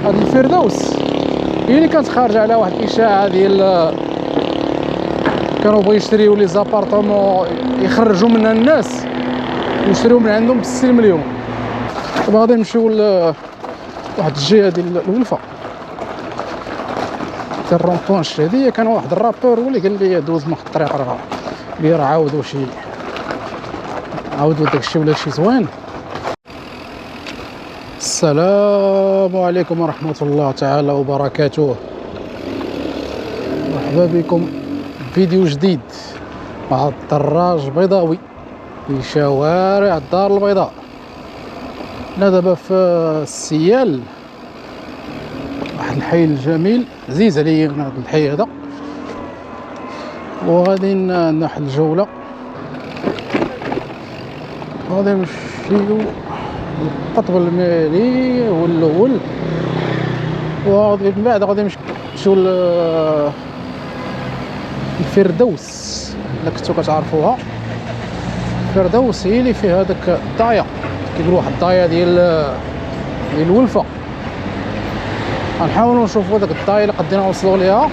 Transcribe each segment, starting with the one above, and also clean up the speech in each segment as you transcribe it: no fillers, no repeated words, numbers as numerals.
هاد الفردوس هي اللي كانت خارجه على واحد الاشاعه ديال كانوا بغيو يشريو لي زابارتمون يخرجوا منها الناس ويشريو من عندهم ب60 مليون. دابا غادي نمشيو لواحد الجهه ديال الولفه حتى الرونبوان الشهديه. كان واحد الرابور هو اللي قال لي دوز من الطريق راه عاودوا داكشي ولا شي زوين. السلام عليكم ورحمة الله تعالى وبركاته. مرحبا بكم فيديو جديد مع الدراج بيضاوي في شوارع الدار البيضاء. أنا دابا في السيال، واحد الحي الجميل عزيز عليا من هذا الحي هذا، وغادي نحل جولة. غادي نمشيو القطب المالي هو الاول، وغادي من بعد غادي نمشيو الفردوس. الا كنتو كتعرفوها، الفردوس هي اللي فيها هذاك الضايه، كيقولوا واحد الضايه ديال الولفه. غنحاولوا نشوفوا داك الضايه اللي قدينا نوصلوا ليها،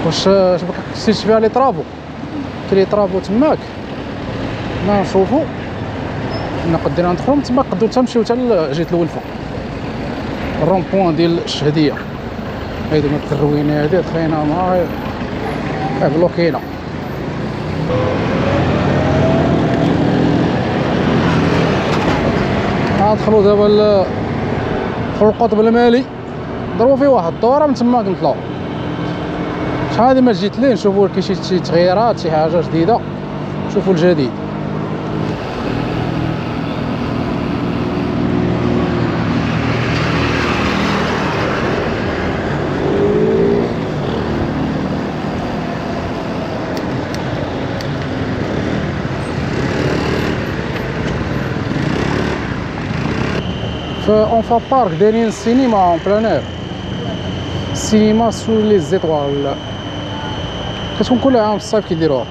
واش ما كنسيش فيها لي طرافو. كاين لي طرافو تماك، ما نشوفوا إنا قدرنا ندخلو من تما. نقدروا تمشيو حتى لجهة الولفة، الرونبوان ديال الشهدية. هايدي من الروينة هادي دخلنا ما بلوكينا. غندخلو دابا القطب المالي، ضربوا فيه واحد الدورة من تما كنطلعو. شحال هادي ما جيت ليه، نشوفوا كاين شي تغييرات، شي حاجة جديدة، نشوفوا الجديد. في اونفا بارك دايرين السينما اون بلان اير، السينما سو لي زيطوال، كتكون كل عام في الصيف كيديروها.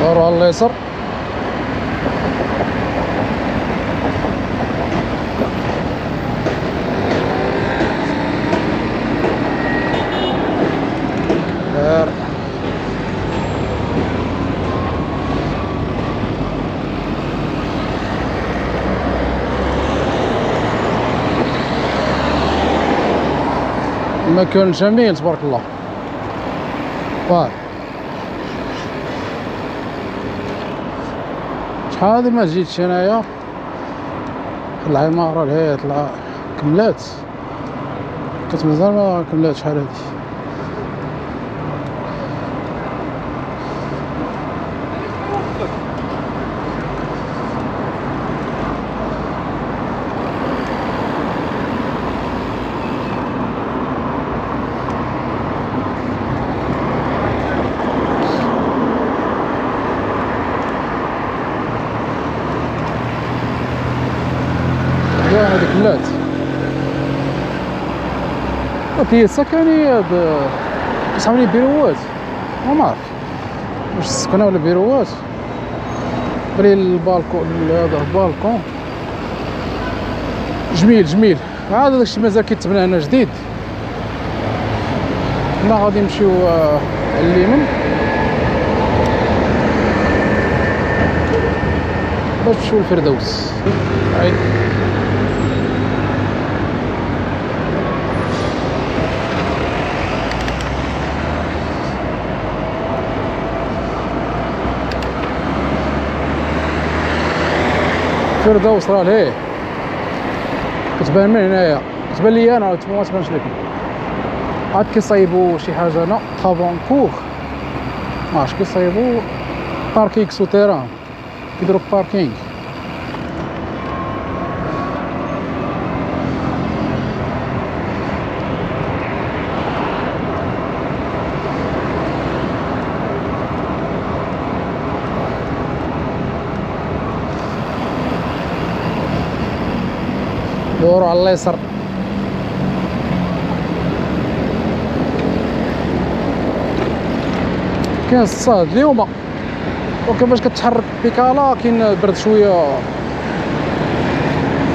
دوروا على اليسار، مكان جميل تبارك الله. واه شحال هادي ما جيتش انايا العمارة لهي طلع كملات، كنت مازال ما كملات. شحال هادي هاديك كملات. هي سكني هاد كيسحبوا لي بيروات، ما عرف واش السكنه ولا بيروات. بري البالكون هذا البالكون جميل. عاد داكشي مازال كيتبنى هنا جديد. حنا غادي نمشيو اليمين باش نمشيو للفردوس. الفردوس راه ليه كتبان من هنايا، كتبان لي انا ما تبانش لكم. عاد كيصايبوا شي حاجه هنا طافونكور، ما عرفتش كيصايبوا باركينغ سوتيران، كيديروا باركينغ. دوروا على اليسار. كاين الصهد اليوم، وكيفاش كتحرك بيكالا كاين برد شويه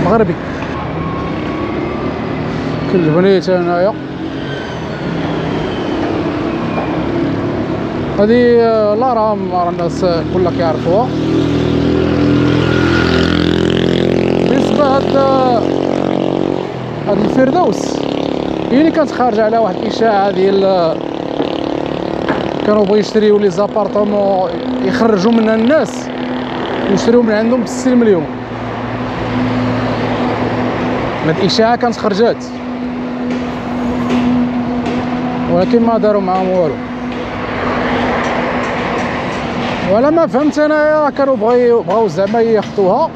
مغربي. كاين البنيت هنايا، هادي الأهرام راه الناس كلها كيعرفوها. بالنسبه هاد الفردوس هي اللي كانت خارجه على واحد الاشاعه ديال كانوا بغيو يشريو لي زابارتمون يخرجوا منها الناس ويشريو من عندهم ب60 مليون. هاد الاشاعه كانت خرجات، ولكن ما داروا معاهم والو. ولا ما فهمت انايا، كانوا بغاو زعما ياخذوها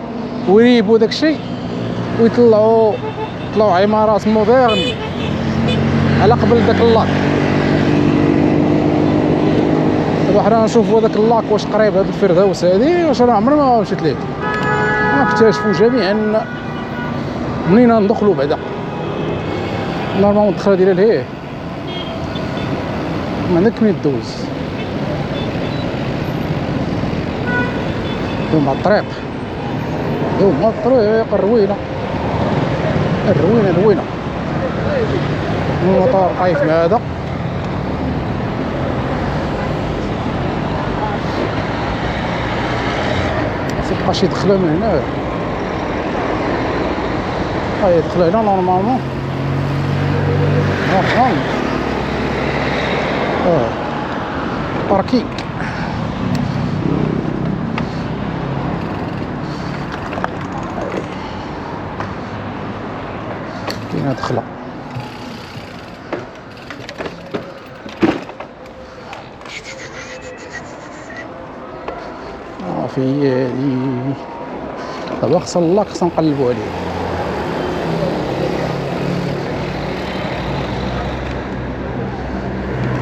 ويريبوا داكشي ويطلعوا عمارات موديرن على قبل داك اللاك. دابا حنا نشوفوا داك اللاك واش قريب هاد الفردوس هادي، واش انا عمري ما مشيت ليه. نكتشفوا جميعا منين ندخلوا بعدا. نورمالمون الدخله ديال لهيه ما عندك منين دوز. دوما الطريق الروينه المطار طايف مع هذا. تبقى شي دخله من هنا، هاي دخله هنا نورمالمون باركينغ. كاينه دخله في دابا خصنا اللاك، خصنا نقلبوا عليه.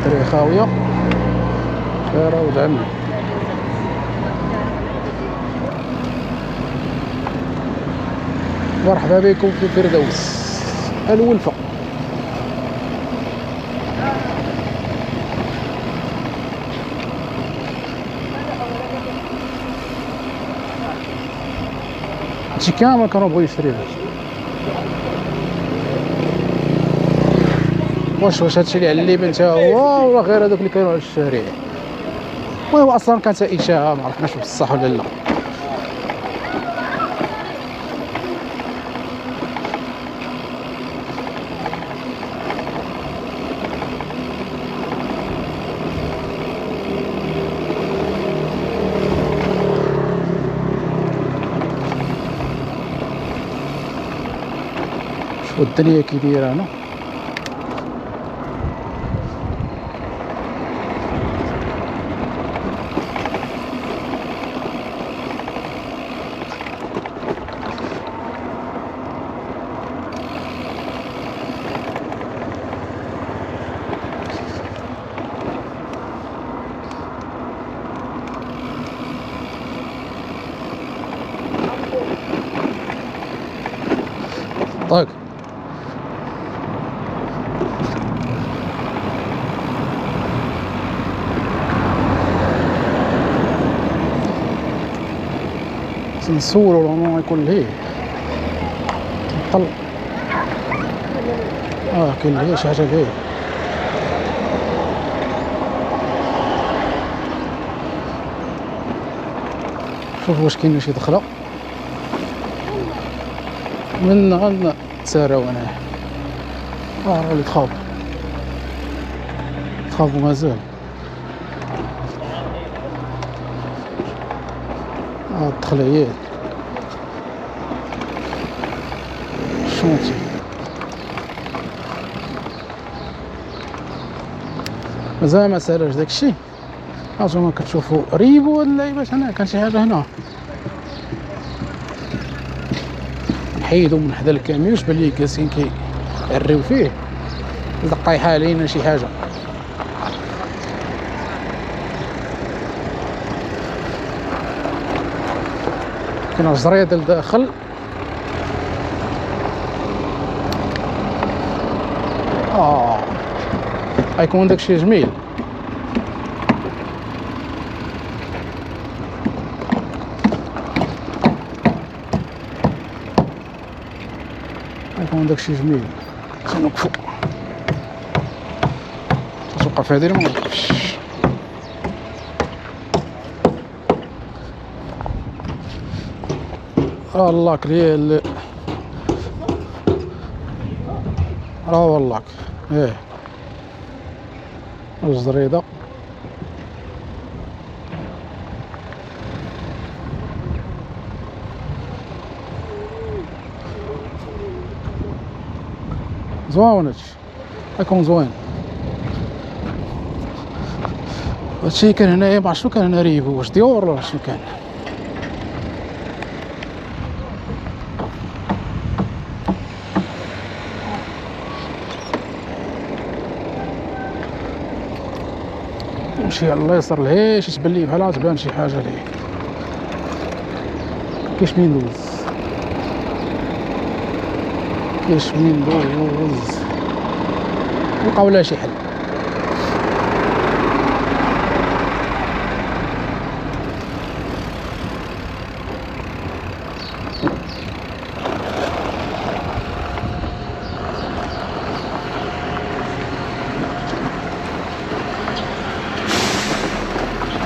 الدري خاويه فارا ودعمنا. مرحبا بكم في الفردوس الولفه. هادشي كامل كانوا بغيو يشريوه. واش هادشي اللي على الليبان تا هو ولا غير هادوك اللي كانوا على الشارع؟ المهم اصلا كانت اشاعه، ما عرفناش بصح ولا لا. شوف الدنيا كي دايره هنا. طيب نصورو نورمالمون يكون لهيه طلع. كاين لهيه شي حاجه لهيه. شوف واش كاين شي دخله من غن تساراو هنايا. اللي تخافوا مازال. الدخليات شونتي مازال ما سالاش داكشي. هانتوما كتشوفوا ريبو هاد اللعيبات هنا. كان شي حاجه هنا نحيدو من حدا الكاميوش بان لي جالسين كيعريو فيه، طايحه علينا شي حاجه. كاين جريه ديال الداخل. غيكون داكشي جميل. كون داكشي جميل تنوقفو توقف هادي ما نوقفش. اللاك ديال هو اللاك الجريدة زوين هادشي غيكون زوين. هادشي كان هنايا معرفت شنو كان هنا ريفو واش ديور ولا شنو كان. نمشي على اليسار لهيش تبان لي بحال تبان شي حاجة ليه كاش مين دوز نلقاو لها شي حل.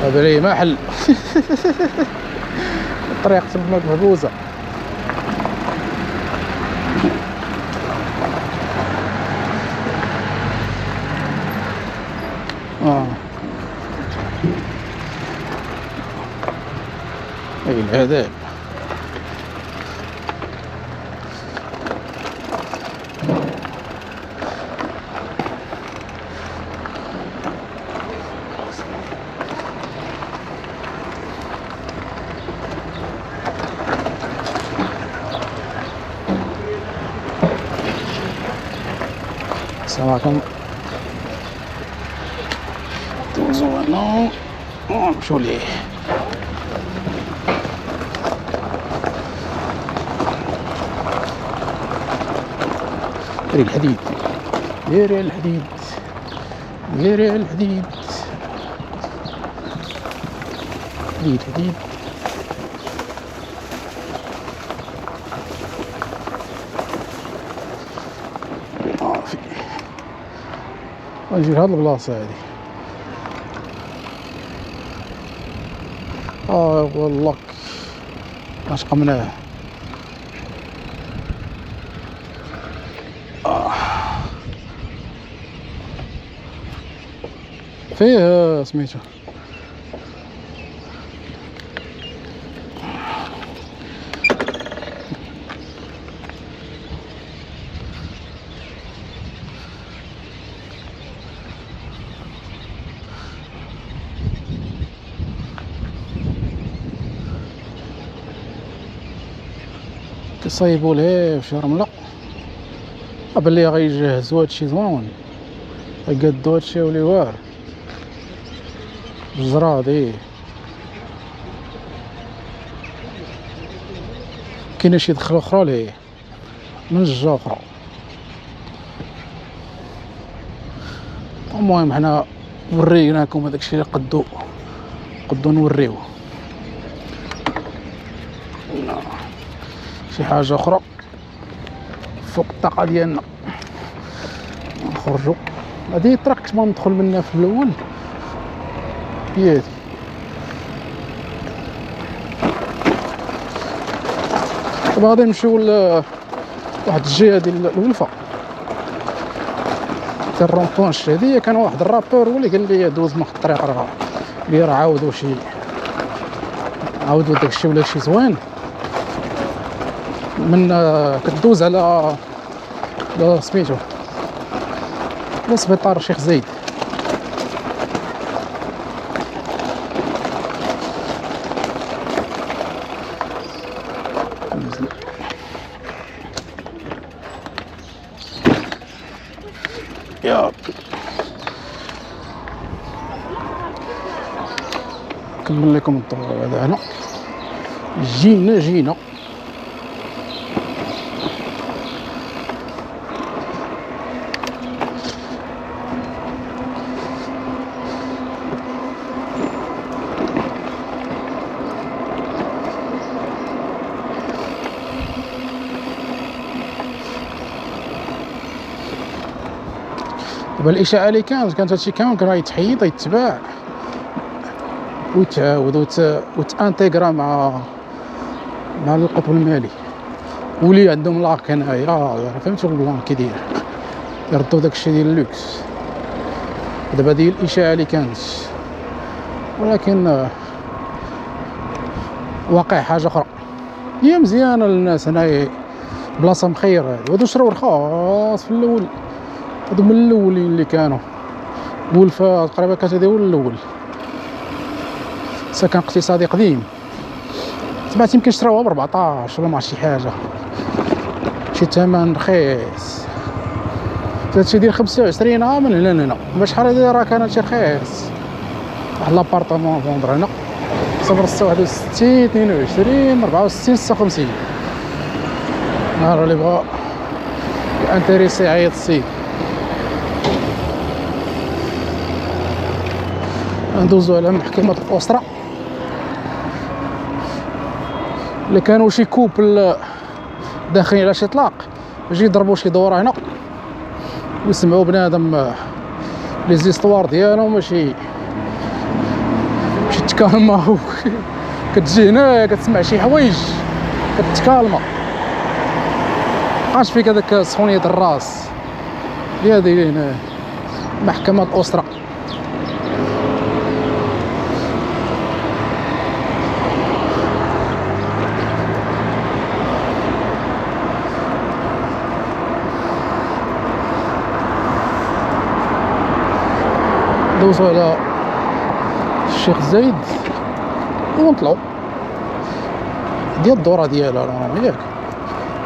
هذا ليه ما حل الطريق تماك مهبوزة. اي العذاب. السلام عليكم. دوزو هنا ونمشيو ليه. ديري الحديد ديري الحديد ديري الحديد حديد حديد. نجي لهاد البلاصة هادي. والله اش قمناه. فيه سميتو كيصايبوا ليه في رملة قبل لي غيجهزوا هادشي زوين غيقادو هادشي ولي واعر الزراد. كاينه شي دخله اخرى ليه من الجهه اخرى. المهم حنا وريناكم هداكشي اللي قدو نوريوه. شي حاجه اخرى فوق الطاقه ديالنا نخرجوا. هذه الطريق كنت ندخل منها في الاول هي هادي. دابا غادي نمشيو لواحد الجهه ديال الولفه حتى الرونبونش. هادي كان واحد الرابور هو اللي قال لي دوز من الطريق راه عاودوا داكشي ولا شي زوين من كدوز على سميتو سبيطار الشيخ زايد. ياك نكمل لكم الطريق هذا. هنا جينا دابا الاشاعه اللي كانت هادشي كامل كان غيتحيد يتباع ويتعاود وتانتيغرا مع القطب المالي، ولي عندهم لاك هنايا فهمتي البلان كي داير يردوا داكشي ديال اللوكس. دابا هادي الاشاعه اللي كانت، ولكن واقع حاجه اخرى. هي مزيانه للناس هنايا، بلاصه مخيره هادي. هادو شراو رخاص في الاول، هادو من الاولين اللي كانوا ولفه تقريبا كانت هادي هو الاول سكن اقتصادي قديم. سمعت يمكن شراوها ب 14 ولا مع شي حاجه، شي ثمن رخيص. هادشي ديال 25 عام من هنا لهنا، باش شحال هادي راه كان هادشي رخيص. واحد لابارطمون فوندر هنا 061 22 64 56. نهار اللي بغا انتريسي يعيط السيد. ندوزو على محكمة الأسرة. اللي كانوا شي كوبل داخلين على شي طلاق يجي يضربوا شي دورة هنا ويسمعوا بنادم لي زيستوار ديالهم، ماشي تكالما كتجي هنايا كتسمع شي حوايج كتكالما، مابقاش فيك هذاك سخونية الراس. هادي هنا محكمة الأسرة. دوزو على الشيخ زايد ونطلعو ديال الدورة ديالها راه ياك.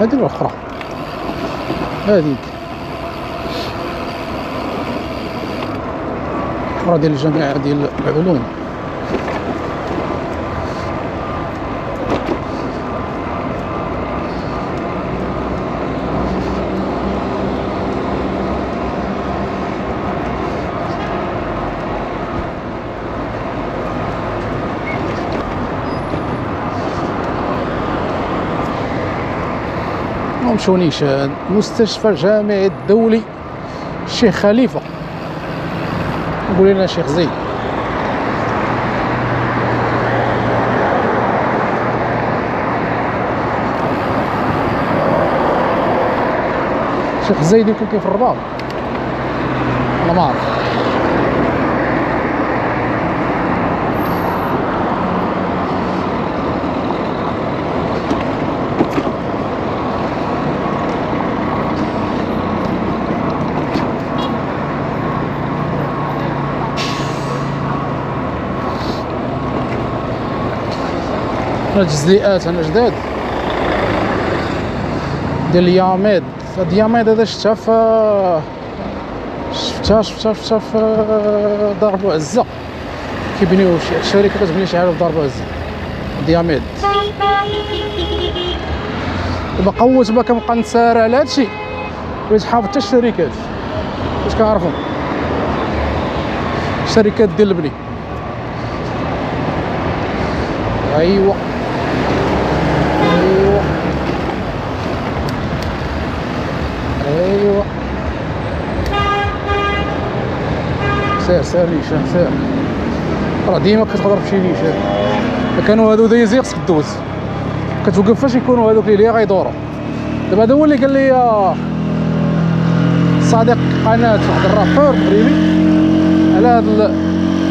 هادي الاخرى هاديك راه ديال الجامعة ديال العلوم. نمشيو نيشان مستشفى الجامعي الدولي الشيخ خليفة. نقول لنا شيخ زايد. شيخ زايد يمكن كاين في الرباط ولا ما عرف. الجزيئات انا جداد ديال الياميد. هاد الياميد هذا شفتها في دار بوعزة، كيبنيو شي شركه كتبني شي حاجه في دار بوعزة دياميد. دابا قوت ما كنبقى نسارع على هادشي بغيت حافظ حتى الشركات باش كنعرفهم، الشركات ديال البني. ايوا ايوا سير نيشان سير، راه ديما كتقدر تمشي نيشان. كانوا هادو دايزين خصك دوز، كتوقف فاش يكونوا هادوك اللي غيدوروا. دابا هذا هو اللي قال لي صديق قناه واحد الرابور مغربي على هاد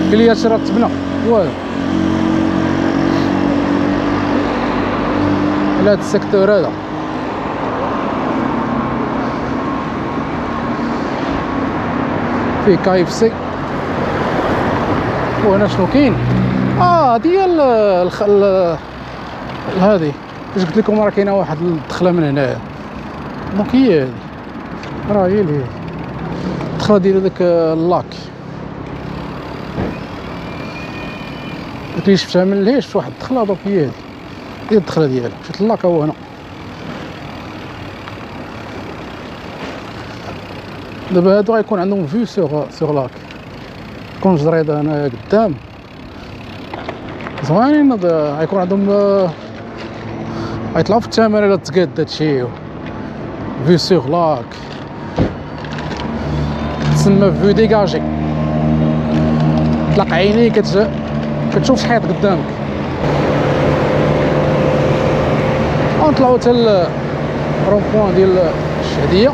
قال لي هادشي راه تبنى والو على هاد السيكتور هذا. فيه KFC. وهنا شنو كاين؟ ديال هادي فاش قلت لكم راه كاينه واحد الدخله من هنايا. دونك هي هادي راه هي اللي الدخله ديال داك اللاك اللي شفتها من الهيش في واحد الدخله. دونك هي هادي الدخله ديالها، مشيت للاك هو هنا. دابا هادو غيكون عندهم فيو سوغ لاك، تكون جريده هنايا قدام زوينين. غيكون عندهم غيطلعو في الثمن الا تقاد هادشي. فيو سوغ لاك تسمى فيو ديجاجي، تطلق عينيك كتشوف شحال قدامك. غنطلعو حتى الرون بوان ديال الشهديه.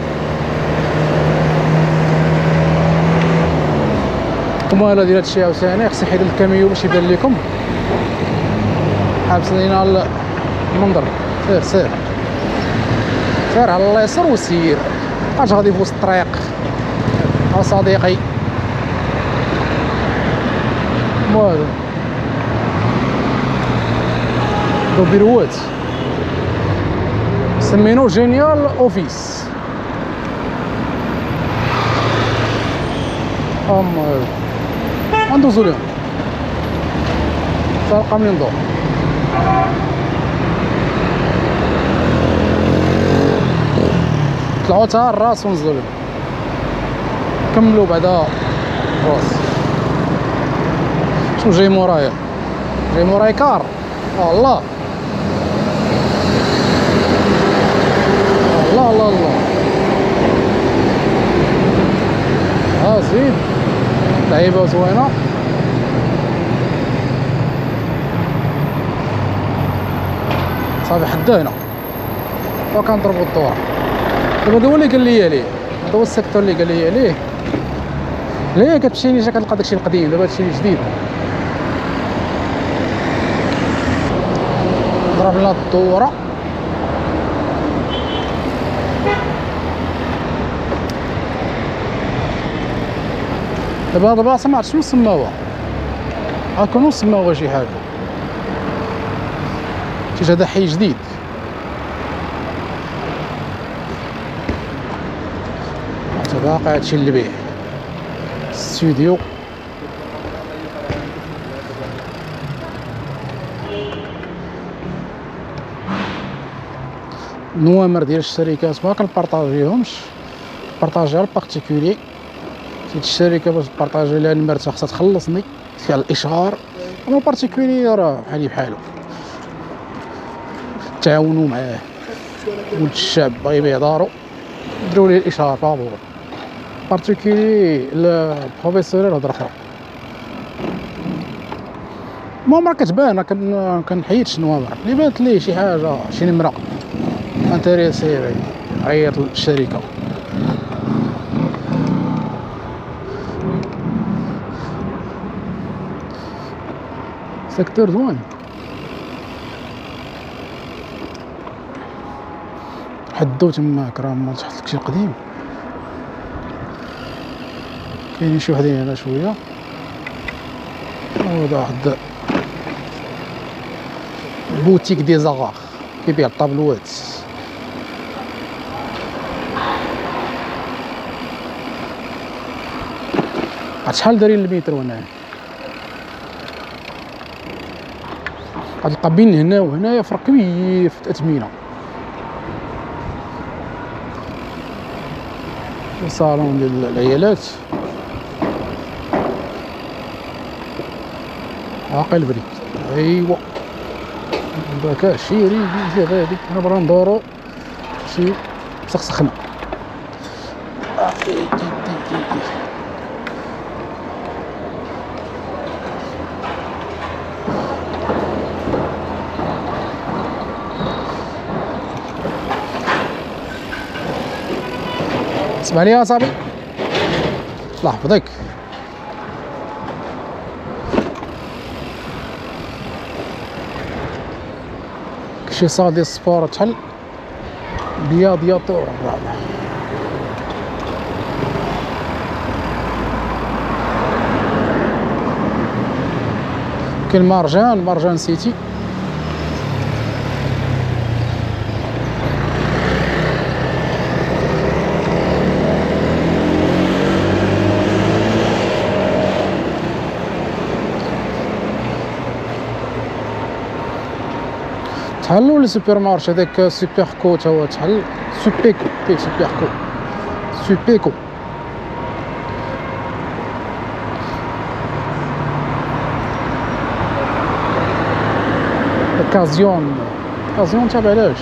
ومالا ديال هادشي عاوتاني خصني نحيد الكاميو باش يبان لكم. حابس لينا المنظر. سير سير سير على اليسار وسير، اش غادي في وسط الطريق صديقي. والو بيروات سمينو جينيال اوفيس. غندوزو ليهم تلقى منين ندور. طلعو تا الراس ونزلو ليهم، كملو بعدا راس. شنو جاي مورايا؟ جاي مورايا كار. الله الله الله الله. زيد لعيبه زوينه. صافي حدا هنا وكنضربو الدور. دابا هذا هو اللي قال لي عليه، هذا هو السيكتور اللي قال لي عليه. لا كتمشي نيشا كتلقى داكشي القديم، دابا هادشي جديد. ضرب لنا الدوره. دابا هاد البلاصه معرفت شنو سماوها، غنكونو سماوها شي حاجه. شي هذا حي جديد. باقي هادشي اللي بيه استوديو. النوامر ديال الشركات ما كنبارطاجيهمش، بارطاجيها البارتيكولي. حيت الشركه باش تبارطاجي لها المرتبه خاصها تخلصني فيها الاشهار، اما البارتيكولي راه بحالي بحالو، تعاونوا معاه. ولد الشعب باغي يبيع دارو دروا ليه الاشهار بابور. بارتيكولي البروفيسور هضره اخرى. المهم راه كتبان، كنحيد شنو اللي بانت ليه شي حاجه، شي نمره انتريسي عيط للشركه. سيكتور زوين. حدو تماك راه مال تحت داكشي القديم. كاينين شي وحدين هنا شويه. هذا واحد بوتيك دي زاغار كيبيع الطابلوات. شحال دايرين المتر هنا؟ غتلقى بين هنا وهنايا فرق كبير في الأثمنة. صالون ديال العيالات عاقل بريك. ايوا داك شيري في غادي انا بغا ندورو شي سخسخنا. اسمع لي يا صاحبي، الله يحفظك. شي صال ديال السبور تحل بياضياتور. كاين مارجان سيتي. تحلوا لي سوبر مارشي هذاك سوبر كو تا هو تحل. سوبيكو كاين سوبر كو سوبيكو. كازيون تابع علاش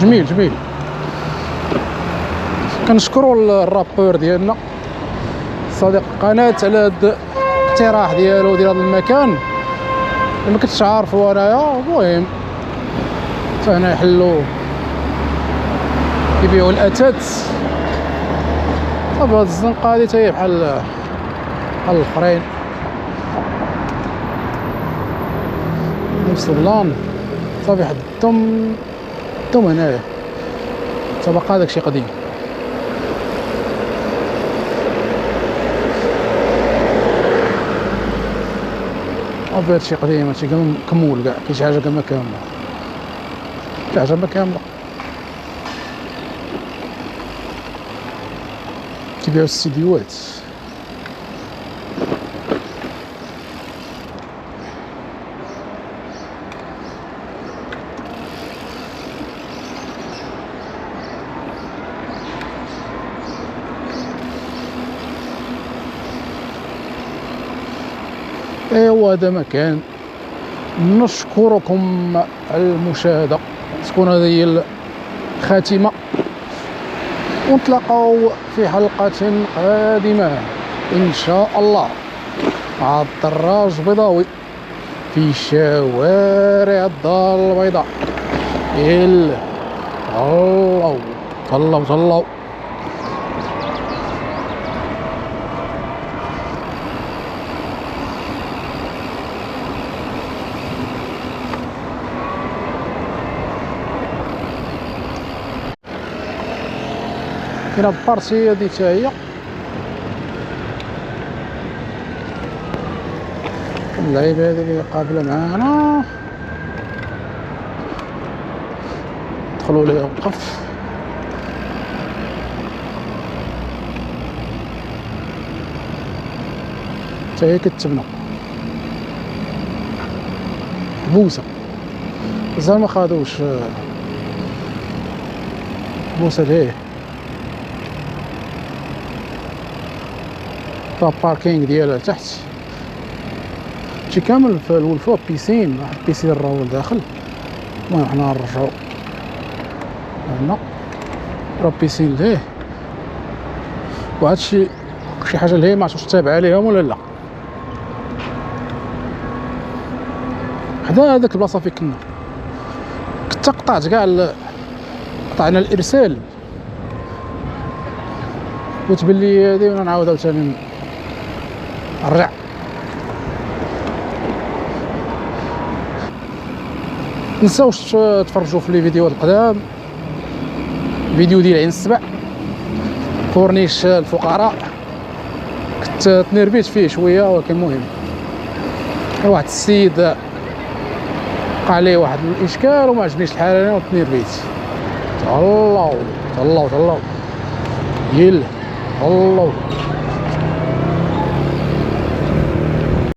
جميل. كنشكروا الرابور ديالنا صديق القناه على هاد الاقتراح ديالو ديال هذا المكان اللي ما كنتش عارفو انايا. المهم حتى هنا يحلوا يبيعوا الاثاث. طب هاد الزنقه هادي تا هي بحال الاخرين نفس البلان. صافي حدهم هنايا تا باقا داكشي قديم. صافي هادشي قديم، هادشي كمول كاع. كاين شي حاجه كاع ما كامله، شي حاجه ما كامله. كيبيعوا السيديوات. ايوا هذا مكان. نشكركم على المشاهده، تكون هذه هي الخاتمه، ونتلاقاو في حلقه قادمه ان شاء الله مع الدراج البيضاوي في شوارع الدار البيضاء. يلا الله. كاينه بارتي هادي تا هي اللعيبه هادي اللي قابله معانا. دخلوا ليه وقف. تا هي كتبنى بوسه. مازال ما خادوش بوسه ليه. باركينغ ديالها تحت شي كامل في الفوق بيسين، واحد بيسين راهو لداخل. المهم حنا نرجعو هنا راه بيسين ليه، وهادشي شي حاجه اللي هي ما عرفتش تابعه ليهم ولا لا. حدا هذاك البلاصه فين كنت قطعت كاع قطعنا الارسال، وتبان لي هادي وانا نعاود عاوتاني نرجع. متنساوش تفرجوا في لي فيديوهات القدام، فيديو ديال عين السبع كورنيش الفقراء. كنت تنربيت فيه شويه، ولكن المهم واحد السيد وقع عليه واحد الاشكال وما عجبنيش الحال انا وتنربيت. الله يلا الله.